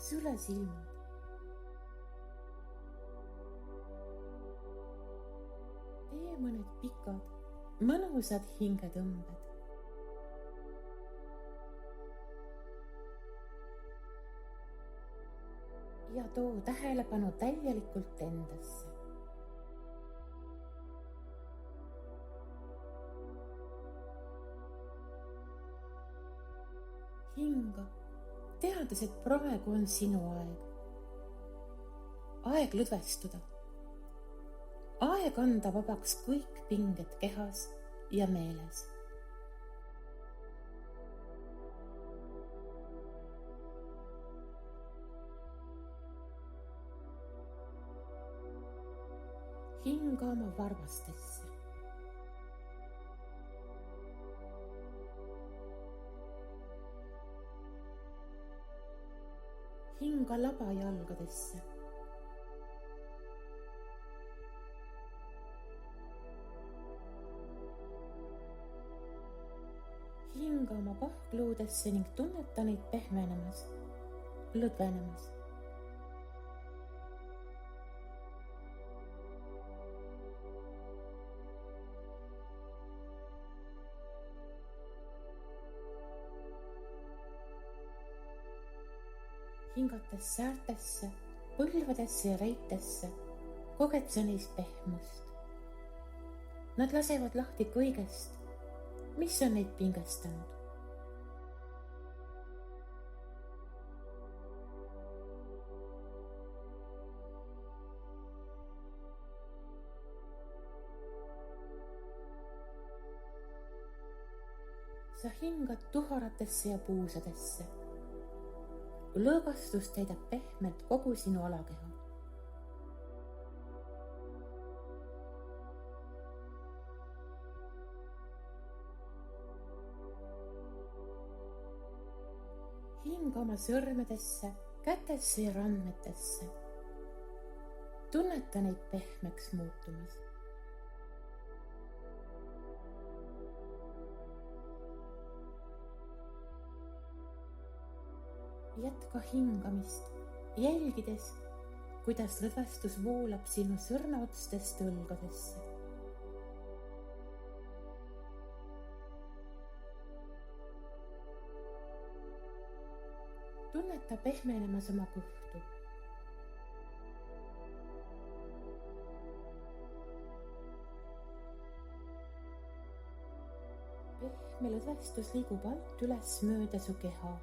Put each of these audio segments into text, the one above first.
sule silmad. Tee mõned pikad, mõnusad hingetõmbed. Ja too tähelepanu täielikult endasse. Hinga, teades, et praegu on sinu aeg. Aeg lõdvestuda. Aeg anda vabaks kõik pinged kehas ja meeles. Hinga oma varvastesse. Hinga labajalgadesse. Hinga oma pahkluudesse ning tunneta neid pehmenemas, lõdvenemas. Hingates säärtesse, põlvedesse ja reitesse, koged sa neis pehmust. Nad lasevad lahti kõigest, mis on neid pingestanud. Sa hingad tuharatesse ja puusadesse. Lõõgastus täidab pehmelt kogu sinu alakeha. Hinga oma sõrmedesse, kätesse ja randmetesse. Tunneta neid pehmeks muutumas. Jätka hingamist, jälgides, kuidas lõdvestus voolab sinu sõrmeotstest õlgadesse. Tunneta pehmenemas oma kõhtu. Pehme lõdvestus liigub alt üles mööda su keha,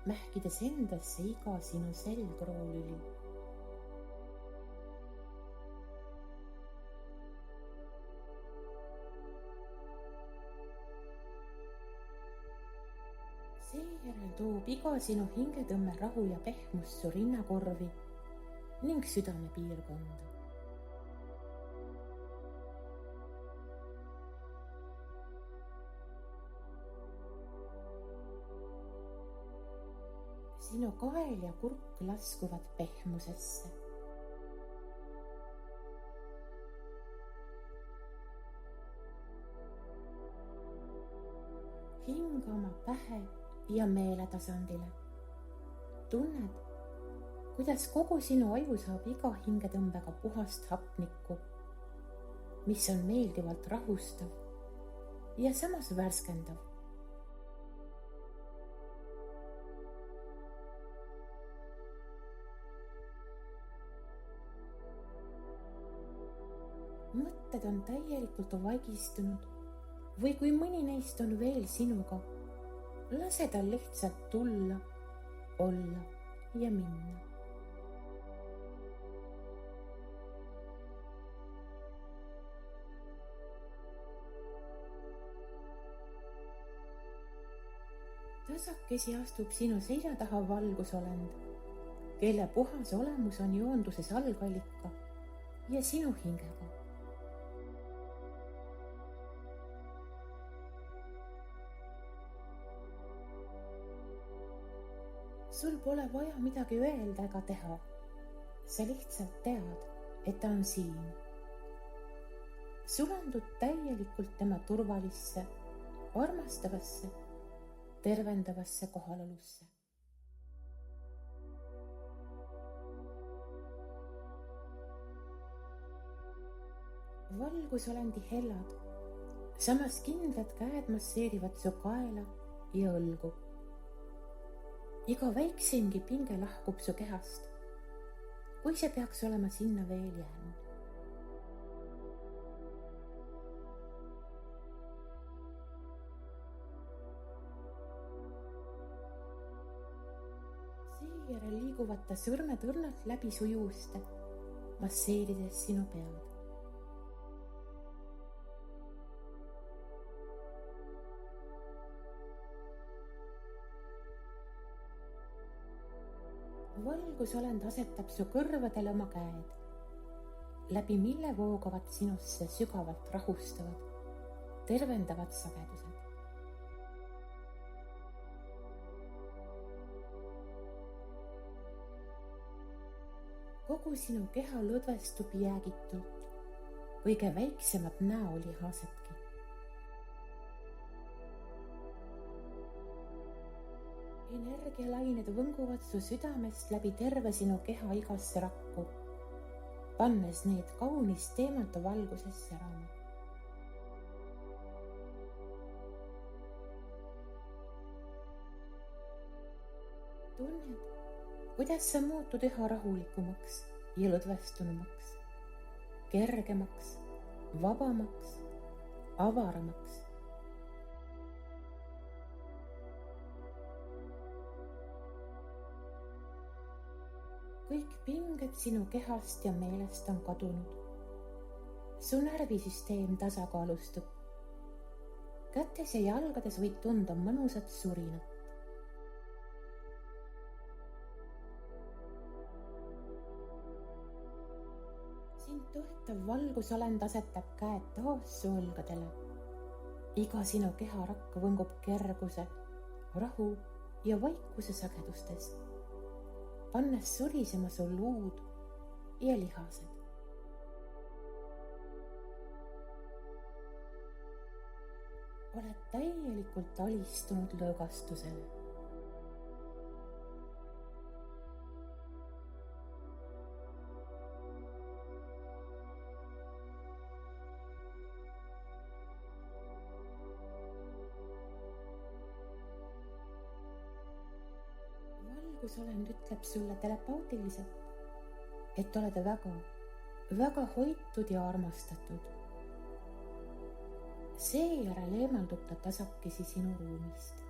mähkides endasse iga sinu selgroolüli. Seejärel toob iga sinu hingetõmme rahu ja pehmust su rinnakorvi ning südamepiirkonda. Sinu kael ja kurk laskuvad pehmusesse. Hinga oma pähe ja meeletasandile. Tunned, kuidas kogu sinu aju saab iga hingetõmbega puhast hapnikku, mis on meeldivalt rahustav ja samas värskendav. Mõtted on täielikult vaigistunud või kui mõni neist on veel sinuga, lase tal lihtsalt tulla, olla ja minna. Tasakesi astub sinu selja taha valgusolend, kelle puhas olemus on joonduses algallika ja sinu hingega. Sul pole vaja midagi öelda ega teha. Sa lihtsalt tead, et ta on siin. Sulandud täielikult tema turvalisse, armastavasse, tervendavasse kohalolusse. valgusolendi hellad, samas kindlad käed masseerivad su kaela ja õlgu. Iga väikseimgi pinge lahkub su kehast, kui see peaks olema sinna veel jäänud. Seejärel liiguvad ta sõrmed õrnalt läbi su juuste, masseerides sinu pead. Valgusolend asetab su kõrvadele oma käed, läbi mille voogavad sinusse sügavalt rahustavad, tervendavad sagedused. Kogu sinu keha lõdvestub jäägitult, kõige väiksemad näolihasedki. Energialained võnguvad su südamest läbi terve sinu keha igasse rakku, pannes need kaunist teematu valguses särama. Tunned, kuidas sa muutud üha rahulikumaks ja lõdvestunumaks, kergemaks, vabamaks, avaramaks. Kõik pinged sinu kehast ja meelest on kadunud. Su närvisüsteem tasakaalustub. Kätes ja jalgades võid tunda mõnusat surinat. Sind toetav valgusolend asetab käed taas su õlgadele. Iga sinu keharakk võngub kerguse, rahu ja vaikuse sagedustes, pannes surisema su luud ja lihased. Oled täielikult alistunud lõõgastusele. Valgusolend ütleb sulle telepaatiliselt, et oled väga, väga hoitud ja armastatud. Seejärel eemaldub ta tasakesi sinu ruumist.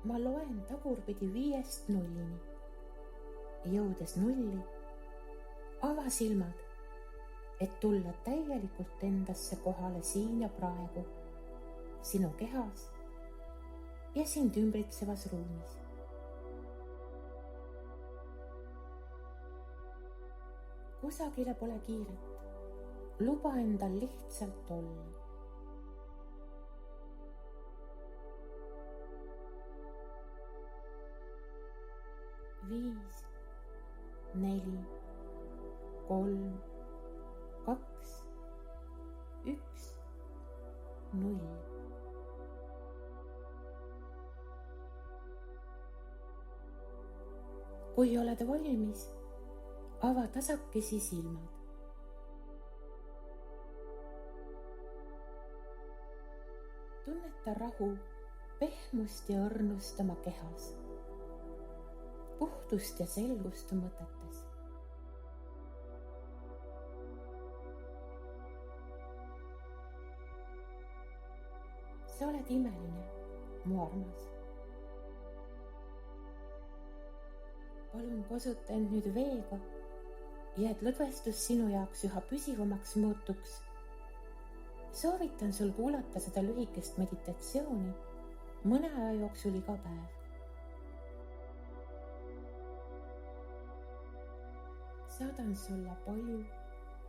Ma loen tagurpidi 5-st 0-ni. Jõudes 0, ava silmad, et tulla täielikult endasse kohale siin ja praegu, sinu kehas ja sind ümbritsevas ruumis. Kusagile pole kiiret, luba endal lihtsalt olla. Viis, 4, 3, 2, 1, 0. Kui oled valmis, ava tasakesi silmad. Tunneta rahu, pehmust ja õrnust oma kehas, puhtust ja selgust mõtetes. Sa oled imeline, mu armas. Palun kosuta end nüüd veega ja et lõdvestus sinu jaoks üha püsivamaks muutuks. Soovitan sul kuulata seda lühikest meditatsiooni mõne aja jooksul iga päev. Saadan sulle palju,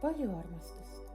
palju armastust.